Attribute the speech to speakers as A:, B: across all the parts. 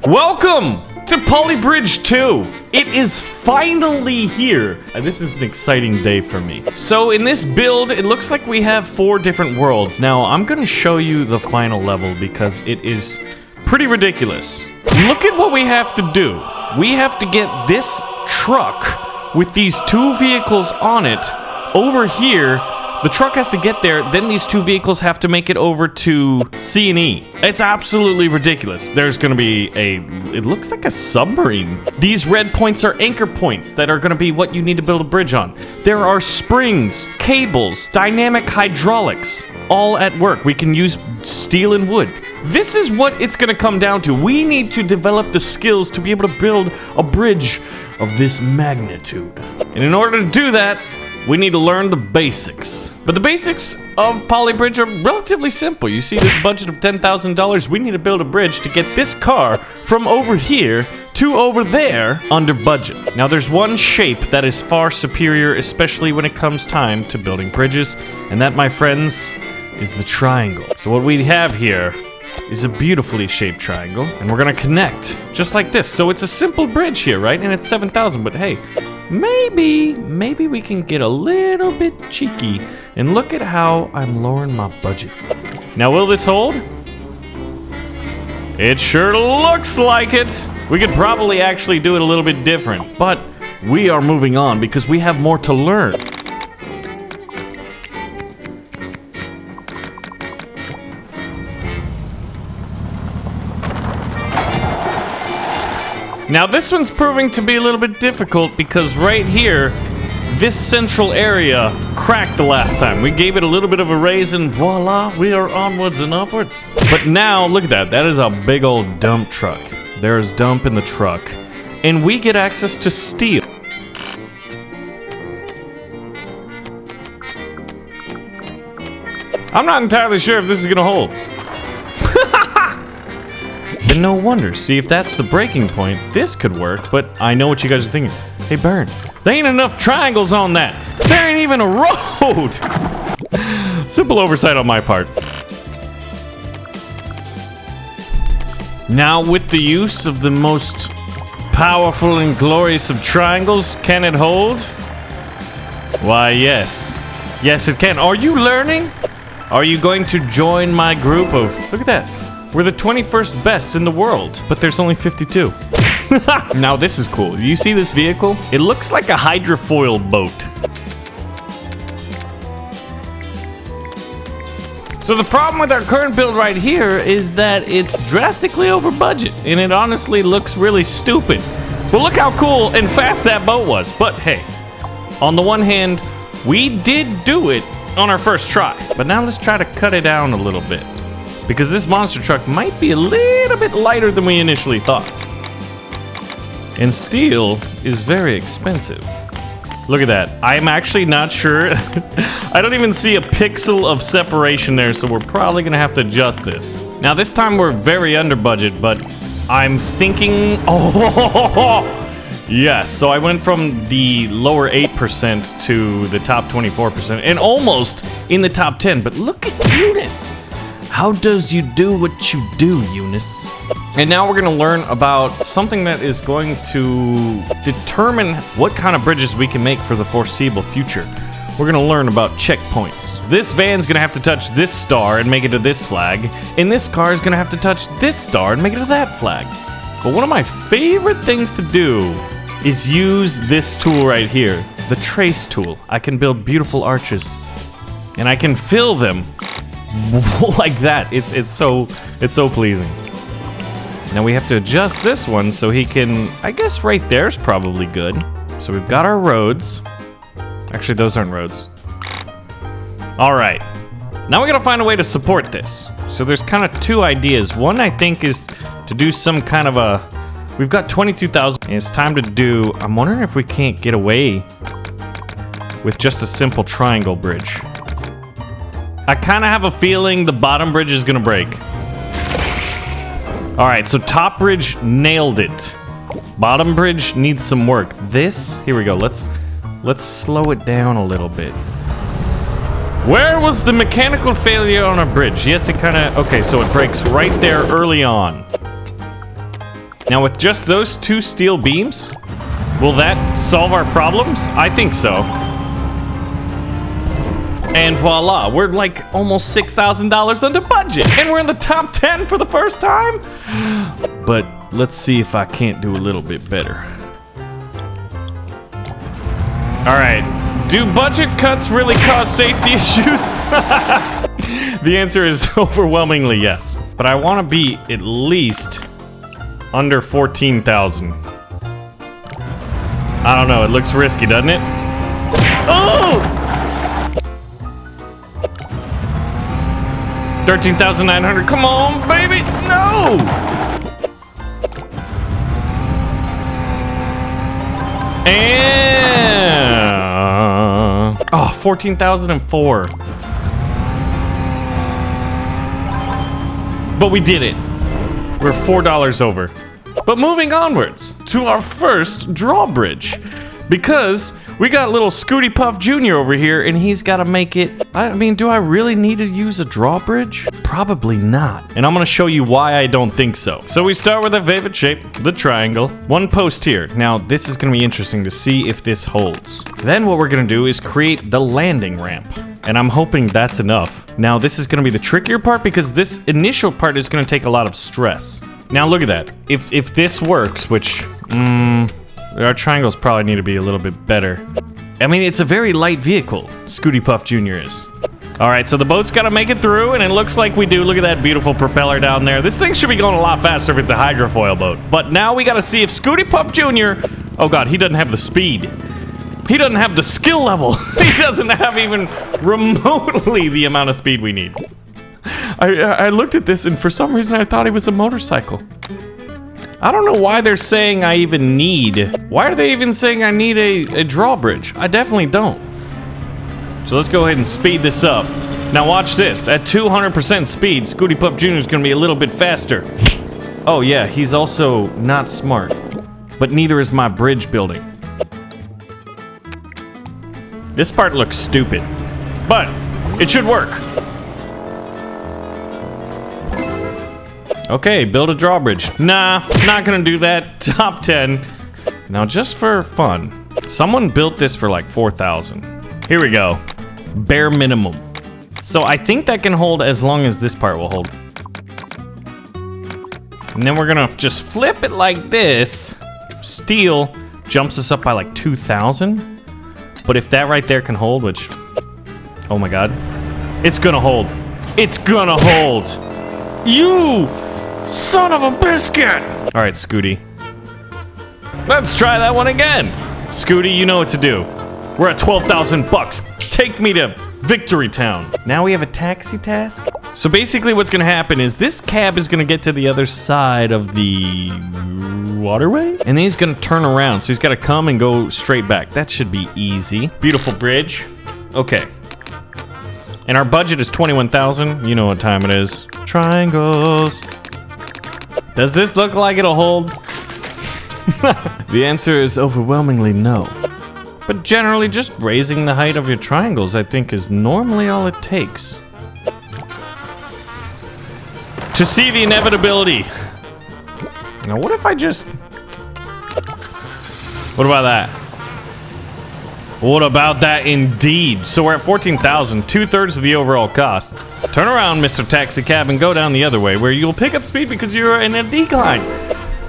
A: Welcome to Poly Bridge 2. It is finally here. This is an exciting day for me. So in this build, it looks like we have 4 different worlds. Now, I'm gonna show you the final level because it is pretty ridiculous. Look at what we have to do. We have to get this truck with these 2 vehicles on it over here. The truck has to get there, then these 2 vehicles have to make it over to C&E. It's absolutely ridiculous. There's gonna be it looks like a submarine. These red points are anchor points that are gonna be what you need to build a bridge on. There are springs, cables, dynamic hydraulics, all at work. We can use steel and wood. This is what it's gonna come down to. We need to develop the skills to be able to build a bridge of this magnitude. And in order to do that, we need to learn the basics. But the basics of Polybridge are relatively simple. You see this budget of $10,000, we need to build a bridge to get this car from over here to over there under budget. Now there's one shape that is far superior, especially when it comes time to building bridges, and that, my friends, is the triangle. So what we have here is a beautifully shaped triangle, and we're gonna connect just like this. So it's a simple bridge here, right? And it's 7,000, but hey, maybe we can get a little bit cheeky and look at how I'm lowering my budget. Now, will this hold? It sure looks like it. We could probably actually do it a little bit different, but we are moving on because we have more to learn. Now this one's proving to be a little bit difficult because right here, this central area cracked the last time. We gave it a little bit of a raise and voila, we are onwards and upwards. But now, look at that. That is a big old dump truck. There's dump in the truck. And we get access to steel. I'm not entirely sure if this is gonna hold. And no wonder. See, if that's the breaking point, this could work, but I know what you guys are thinking. Hey, Baron, there ain't enough triangles on that. There ain't even a road. Simple oversight on my part. Now, with the use of the most powerful and glorious of triangles, can it hold? Why, yes. Yes, it can. Are you learning? Are you going to join my group of... Look at that. We're the 21st best in the world, but there's only 52. Now this is cool. You see this vehicle? It looks like a hydrofoil boat. So the problem with our current build right here is that it's drastically over budget, and it honestly looks really stupid. But look how cool and fast that boat was. But hey, on the one hand, we did do it on our first try. But now let's try to cut it down a little bit, because this monster truck might be a little bit lighter than we initially thought. And steel is very expensive. Look at that. I'm actually not sure. I don't even see a pixel of separation there, so we're probably gonna have to adjust this. Now this time we're very under budget, but I'm thinking, oh, yes. So I went from the lower 8% to the top 24% and almost in the top 10, but look at Eunice. How does you do what you do, Eunice? And now we're gonna learn about something that is going to determine what kind of bridges we can make for the foreseeable future. We're gonna learn about checkpoints. This van's gonna have to touch this star and make it to this flag, and this car is gonna have to touch this star and make it to that flag. But one of my favorite things to do is use this tool right here, the trace tool. I can build beautiful arches, and I can fill them like that. It's so pleasing. Now we have to adjust this one so he can, I guess right there's probably good. So we've got our roads. Actually, those aren't roads. All right, now we gotta find a way to support this. So there's kind of 2 ideas. One, I think, is to do some kind of a, we've got 22,000 and it's time to do, I'm wondering if we can't get away with just a simple triangle bridge. I kind of have a feeling the bottom bridge is gonna break. All right, so top bridge nailed it. Bottom bridge needs some work. This, here we go. Let's slow it down a little bit. Where was the mechanical failure on a bridge? Yes, it kind of, okay, so it breaks right there early on. Now with just those 2 steel beams, will that solve our problems? I think so. And voila, we're like almost $6,000 under budget. And we're in the top 10 for the first time. But let's see if I can't do a little bit better. All right, do budget cuts really cause safety issues? The answer is overwhelmingly yes. But I want to be at least under 14,000. I don't know, it looks risky, doesn't it? Oh! 13,900, come on, baby, no! And... oh, 14,004. But we did it. We're $4 over. But moving onwards to our first drawbridge. Because we got little Scooty Puff Jr. over here and he's got to make it... I mean, do I really need to use a drawbridge? Probably not. And I'm going to show you why I don't think so. So we start with a favorite shape, the triangle. 1 post here. Now, this is going to be interesting to see if this holds. Then what we're going to do is create the landing ramp. And I'm hoping that's enough. Now, this is going to be the trickier part because this initial part is going to take a lot of stress. Now, look at that. If this works, which... our triangles probably need to be a little bit better. I mean, it's a very light vehicle, Scooty Puff Jr. is. All right, so the boat's got to make it through, and it looks like we do. Look at that beautiful propeller down there. This thing should be going a lot faster if it's a hydrofoil boat. But now we got to see if Scooty Puff Jr. Oh, God, he doesn't have the speed. He doesn't have the skill level. He doesn't have even remotely the amount of speed we need. I looked at this, and for some reason, I thought he was a motorcycle. I don't know why they're saying I even need... Why are they even saying I need a drawbridge? I definitely don't. So let's go ahead and speed this up. Now watch this. At 200% speed, Scooty Puff Jr. is going to be a little bit faster. Oh yeah, he's also not smart. But neither is my bridge building. This part looks stupid. But it should work. Okay, build a drawbridge. Nah, not gonna do that. Top 10. Now, just for fun, someone built this for like 4,000. Here we go. Bare minimum. So I think that can hold as long as this part will hold. And then we're gonna just flip it like this. Steel jumps us up by like 2,000. But if that right there can hold, which... oh my god. It's gonna hold. It's gonna hold. You... son of a biscuit! Alright, Scooty. Let's try that one again. Scooty, you know what to do. We're at 12,000 bucks. Take me to Victory Town. Now we have a taxi task. So basically what's gonna happen is this cab is gonna get to the other side of the waterway. And then he's gonna turn around. So he's gotta come and go straight back. That should be easy. Beautiful bridge. Okay. And our budget is 21,000. You know what time it is. Triangles. Does this look like it'll hold? The answer is overwhelmingly no. But generally, just raising the height of your triangles, I think, is normally all it takes. To see the inevitability. Now, what if I just... what about that? What about that indeed? So we're at 14,000, 2/3 of the overall cost. Turn around, Mr. Taxi Cab, and go down the other way, where you'll pick up speed because you're in a decline.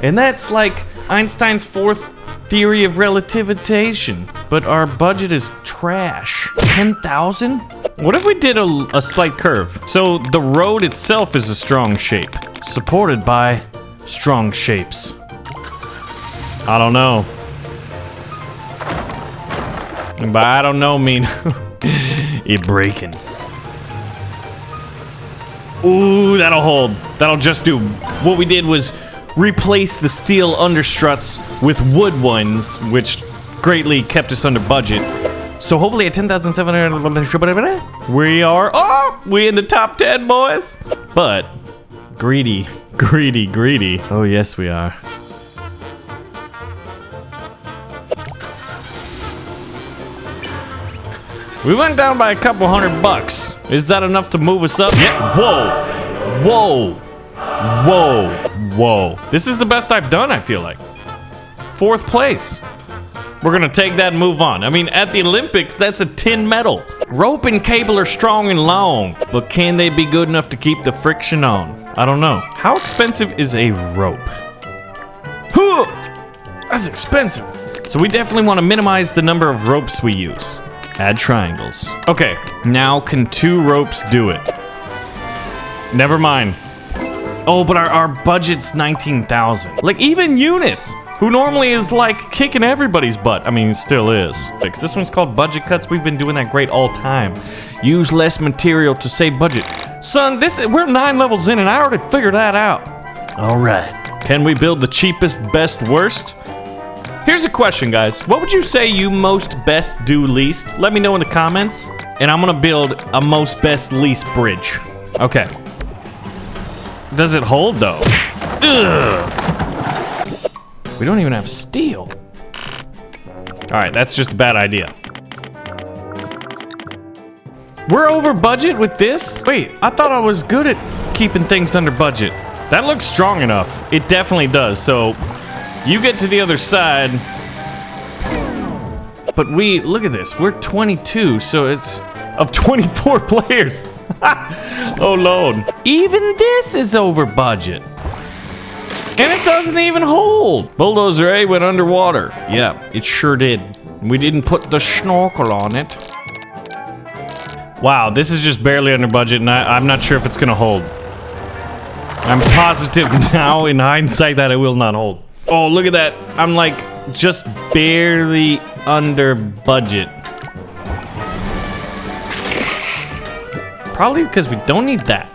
A: And that's like Einstein's fourth theory of relativization. But our budget is trash. 10,000? What if we did a slight curve? So the road itself is a strong shape, supported by strong shapes. I don't know. But I don't know mean it breaking. Ooh, that'll hold. That'll just do. What we did was replace the steel understruts with wood ones, which greatly kept us under budget. So hopefully at 10,700, we are, oh, we in the top 10, boys. But greedy, greedy, greedy. Oh yes, we are. We went down by a couple $100. Is that enough to move us up? Yeah. Whoa. Whoa. Whoa. Whoa. This is the best I've done, I feel like. 4th place. We're gonna take that and move on. I mean, at the Olympics, that's a tin medal. Rope and cable are strong and long, but can they be good enough to keep the friction on? I don't know. How expensive is a rope? Huh! That's expensive. So we definitely want to minimize the number of ropes we use. Add triangles. Okay, now can 2 ropes do it? Never mind. Oh, but our budget's 19,000. Like, even Eunice, who normally is like kicking everybody's butt. I mean, still is. This one's called budget cuts. We've been doing that great all time. Use less material to save budget. Son, we're 9 levels in and I already figured that out. All right. Can we build the cheapest, best, worst? Here's a question, guys. What would you say you most, best, do, least? Let me know in the comments. And I'm gonna build a most, best, least bridge. Okay. Does it hold though? Ugh. We don't even have steel. All right, that's just a bad idea. We're over budget with this? Wait, I thought I was good at keeping things under budget. That looks strong enough. It definitely does. So you get to the other side. But look at this. We're 22, so it's of 24 players. Oh, Lord. Even this is over budget. And it doesn't even hold. Bulldozer A went underwater. Yeah, it sure did. We didn't put the snorkel on it. Wow, this is just barely under budget, and I'm not sure if it's gonna hold. I'm positive now, in hindsight, that it will not hold. Oh, look at that. I'm like just barely under budget. Probably because we don't need that.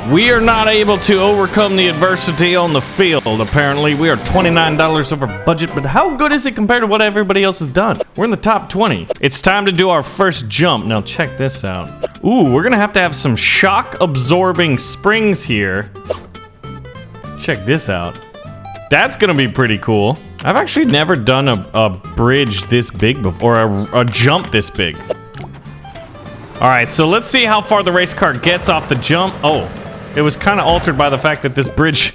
A: We are not able to overcome the adversity on the field, apparently. We are $29 over budget, but how good is it compared to what everybody else has done? We're in the top 20. It's time to do our first jump. Now check this out. Ooh, we're gonna have to have some shock-absorbing springs here. Check this out. That's gonna be pretty cool. I've actually never done a bridge this big before, or a jump this big. All right, so let's see how far the race car gets off the jump. Oh. It was kind of altered by the fact that this bridge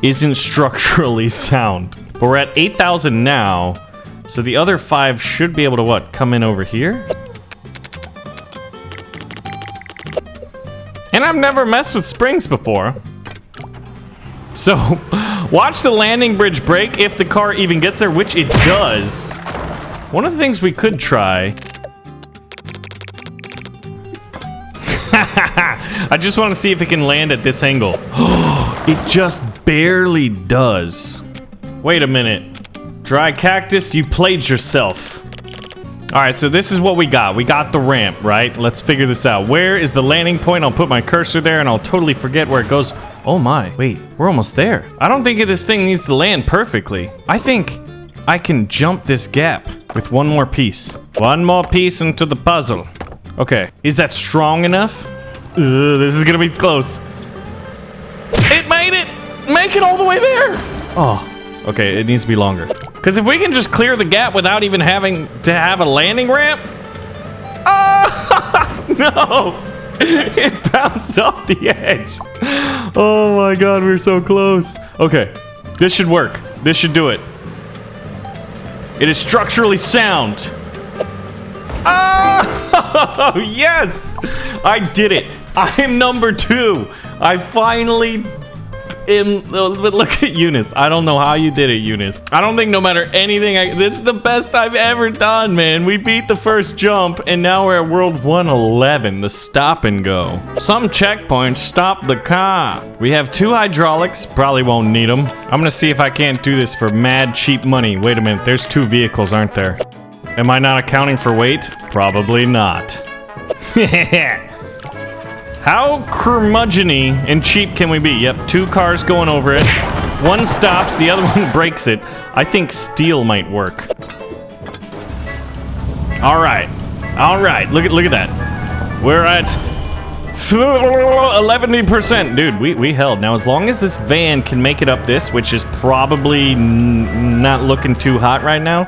A: isn't structurally sound. But we're at 8,000 now. So the other 5 should be able to, what, come in over here? And I've never messed with springs before. So, watch the landing bridge break if the car even gets there, which it does. One of the things we could try... I just want to see if it can land at this angle. It just barely does. Wait a minute. Dry Cactus, you played yourself. All right, so this is what we got. We got the ramp, right? Let's figure this out. Where is the landing point? I'll put my cursor there and I'll totally forget where it goes. Oh my, wait, we're almost there. I don't think this thing needs to land perfectly. I think I can jump this gap with one more piece. One more piece into the puzzle. Okay, is that strong enough? This is gonna be close. It made it! Make it all the way there! Oh, okay, it needs to be longer. Because if we can just clear the gap without even having to have a landing ramp... Oh, no! It bounced off the edge. Oh my god, we're so close. Okay, this should work. This should do it. It is structurally sound. Oh, yes! I did it. I am number 2. I finally am. But look at Eunice. I don't know how you did it, Eunice. I don't think no matter anything, this is the best I've ever done, man. We beat the first jump, and now we're at World 111, the stop and go. Some checkpoints stop the car. We have 2 hydraulics. Probably won't need them. I'm gonna see if I can't do this for mad cheap money. Wait a minute. There's 2 vehicles, aren't there? Am I not accounting for weight? Probably not. How curmudgeon-y and cheap can we be? Yep, 2 cars going over it. One stops, the other one breaks it. I think steel might work. All right. Look at that. We're at 11%. Dude, we held. Now, as long as this van can make it up this, which is probably not looking too hot right now.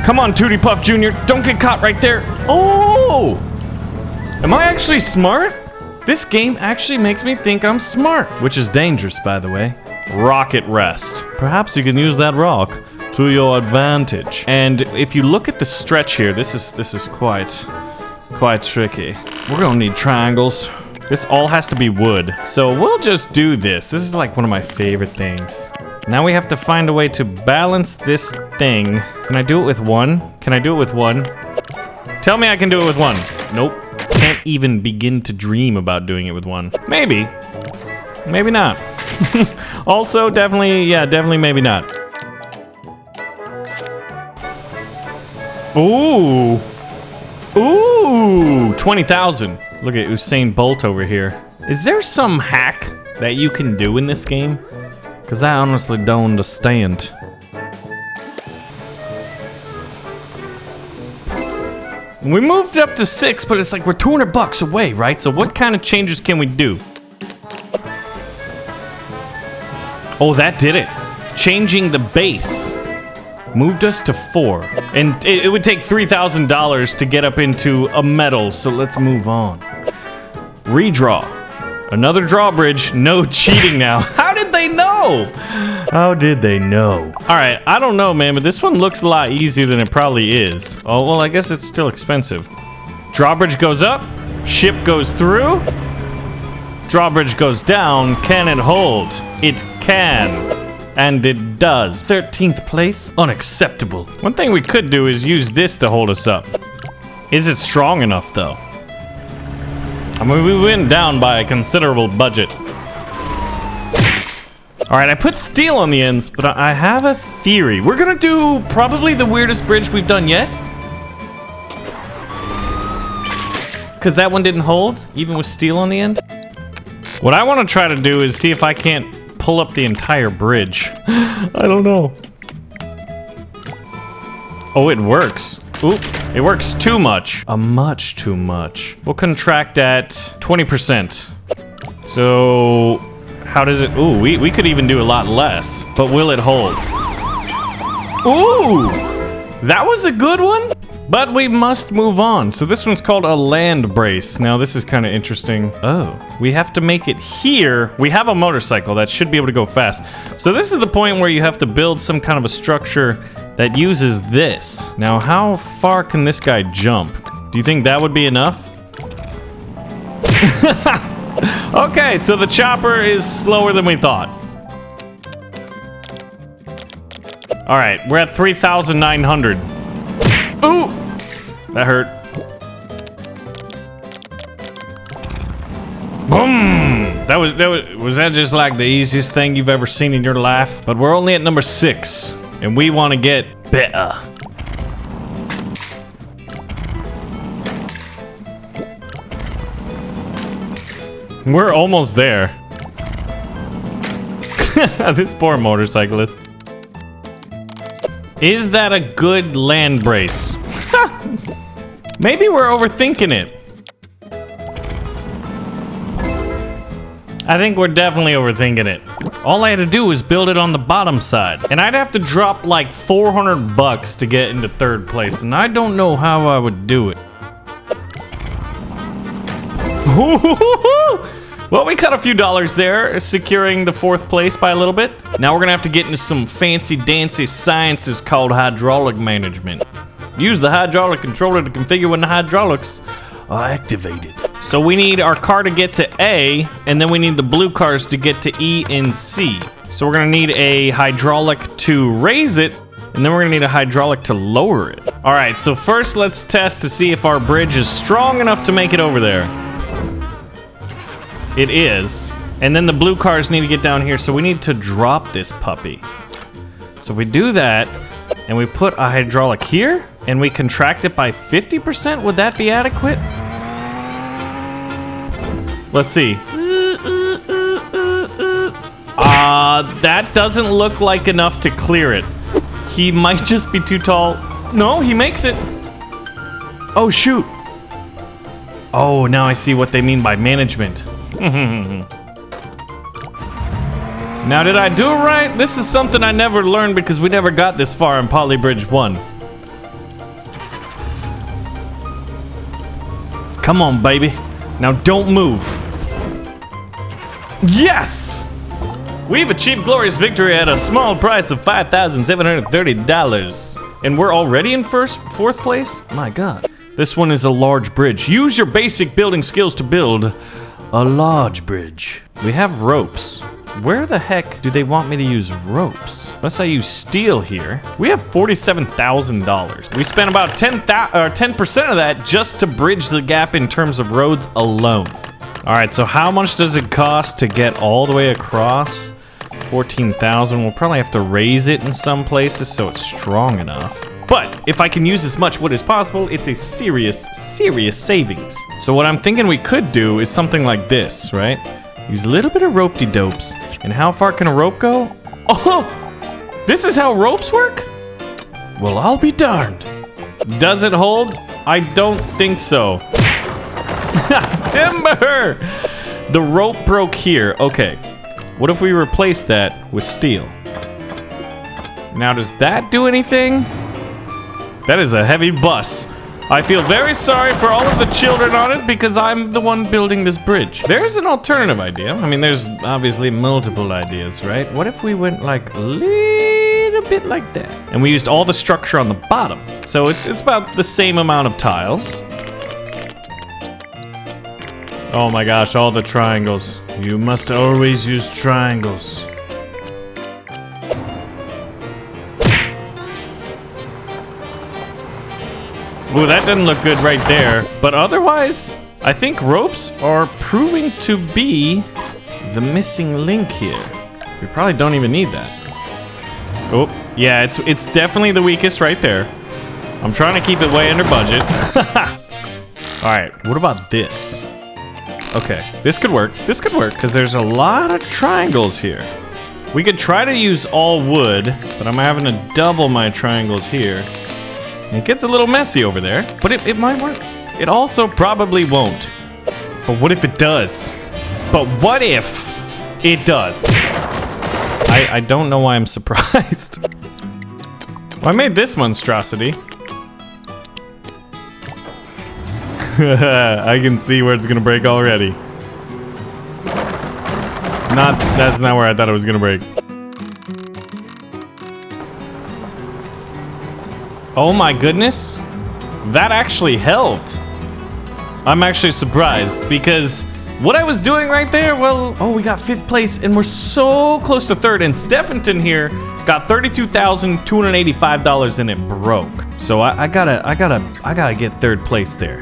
A: Come on, Tootie Puff Jr. Don't get caught right there. Oh! Am I actually smart? This game actually makes me think I'm smart, which is dangerous, by the way. Rocket rest. Perhaps you can use that rock to your advantage. And if you look at the stretch here, this is quite tricky. We're gonna need triangles. This all has to be wood. So we'll just do this. This is like one of my favorite things. Now we have to find a way to balance this thing. Can I do it with one? Can I do it with one? Tell me I can do it with one. Nope. Can't even begin to dream about doing it with one. Maybe. Maybe not. Also, definitely, yeah, definitely maybe not. Ooh. Ooh, 20,000. Look at Usain Bolt over here. Is there some hack that you can do in this game? Because I honestly don't understand. We moved up to 6, but it's like we're 200 bucks away, right? So what kind of changes can we do? Oh, that did it. Changing the base moved us to 4. And it would take $3,000 to get up into a medal, so let's move on. Redraw. Another drawbridge. No cheating now. How did they know? How did they know? All right, I don't know, man, but this one looks a lot easier than it probably is. Oh, well, I guess it's still expensive. Drawbridge goes up. Ship goes through. Drawbridge goes down. Can it hold? It can. And it does. 13th place? Unacceptable. One thing we could do is use this to hold us up. Is it strong enough, though? I mean, we went down by a considerable budget. All right, I put steel on the ends, but I have a theory. We're gonna do probably the weirdest bridge we've done yet. Because that one didn't hold, even with steel on the end. What I want to try to do is see if I can't pull up the entire bridge. I don't know. Oh, it works. Oop, it works too much. Much too much. We'll contract at 20%. So, how does it? Ooh, we could even do a lot less. But will it hold? Ooh, that was a good one. But we must move on. So this one's called a land brace. Now this is kind of interesting. Oh, we have to make it here. We have a motorcycle that should be able to go fast. So this is the point where you have to build some kind of a structure that uses this. Now, how far can this guy jump? Do you think that would be enough? Okay, so the chopper is slower than we thought. All right, we're at 3,900. Ooh, that hurt. Boom! Was that just like the easiest thing you've ever seen in your life? But we're only at number 6, and we want to get better. We're almost there. This poor motorcyclist. Is that a good land brace? Maybe we're overthinking it. I think we're definitely overthinking it. All I had to do was build it on the bottom side. And I'd have to drop like 400 bucks to get into 3rd place. And I don't know how I would do it. Well, we cut a few dollars there, securing the 4th place by a little bit. Now we're gonna have to get into some fancy-dancy sciences called hydraulic management. Use the hydraulic controller to configure when the hydraulics are activated. So we need our car to get to A, and then we need the blue cars to get to E and C. So we're gonna need a hydraulic to raise it, and then we're gonna need a hydraulic to lower it. All right, so first let's test to see if our bridge is strong enough to make it over there. It is. And then the blue cars need to get down here, so we need to drop this puppy. So if we do that, and we put a hydraulic here, and we contract it by 50%, would that be adequate? Let's see. That doesn't look like enough to clear it. He might just be too tall. No, he makes it. Oh, shoot. Oh, now I see what they mean by management. Now, did I do it right? This is something I never learned because we never got this far in Polybridge 1. Come on, baby. Now don't move. Yes! We've achieved glorious victory at a small price of $5,730. And we're already in fourth place? My God. This one is a large bridge. Use your basic building skills to build a large bridge. We have ropes. Where the heck do they want me to use ropes? Unless I use steel here. We have $47,000. We spent about 10% of that just to bridge the gap in terms of roads alone. All right, so how much does it cost to get all the way across? 14,000. We'll probably have to raise it in some places so it's strong enough. But if I can use as much wood as possible, it's a serious savings. So what I'm thinking we could do is something like this, right? Use a little bit of rope-de-dopes. And how far can a rope go? Oh, this is how ropes work? Well, I'll be darned. Does it hold? I don't think so. Timber! The rope broke here. Okay. What if we replace that with steel? Now, does that do anything? That is a heavy bus. I feel very sorry for all of the children on it because I'm the one building this bridge. There's an alternative idea. I mean, there's obviously multiple ideas, right? What if we went like a little bit like that? And we used all the structure on the bottom. So it's about the same amount of tiles. Oh my gosh, all the triangles. You must always use triangles. Ooh, that doesn't look good right there. But otherwise, I think ropes are proving to be the missing link here. We probably don't even need that. Oh, yeah, it's definitely the weakest right there. I'm trying to keep it way under budget. All right, what about this? Okay, this could work. This could work, because there's a lot of triangles here. We could try to use all wood, but I'm having to double my triangles here. It gets a little messy over there, but it might work. It also probably won't. But what if it does? But what if it does? I don't know why I'm surprised. Well, I made this monstrosity. I can see where it's gonna break already. That's not where I thought it was gonna break. Oh my goodness, that actually helped. I'm actually surprised because what I was doing right there, well, oh, we got 5th place and we're so close to 3rd, and Stephenton here got $32,285 and it broke. So I gotta get 3rd place there.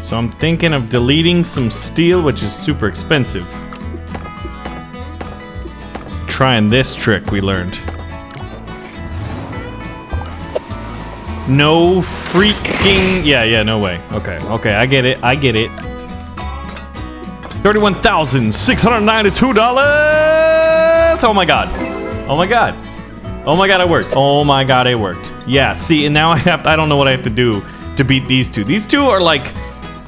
A: So I'm thinking of deleting some steel, which is super expensive. Trying this trick we learned. No freaking... Yeah, no way. Okay, I get it. $31,692! Oh my god, it worked. Oh my god, it worked. Yeah, see, and now I don't know what I have to do to beat these two. These two are like...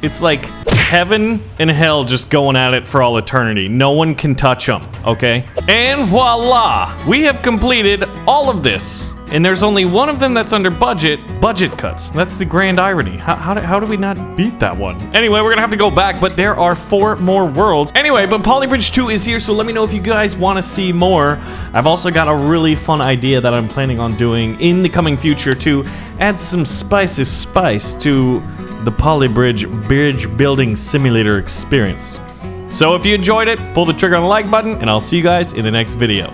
A: It's like heaven and hell just going at it for all eternity. No one can touch them, okay? And voila! We have completed all of this. And there's only one of them that's under budget cuts. That's the grand irony. How do we not beat that one? Anyway, we're gonna have to go back, but there are 4 more worlds. Anyway, but Polybridge 2 is here, so let me know if you guys want to see more. I've also got a really fun idea that I'm planning on doing in the coming future to add some spice to the Polybridge bridge building simulator experience. So if you enjoyed it, pull the trigger on the like button, and I'll see you guys in the next video.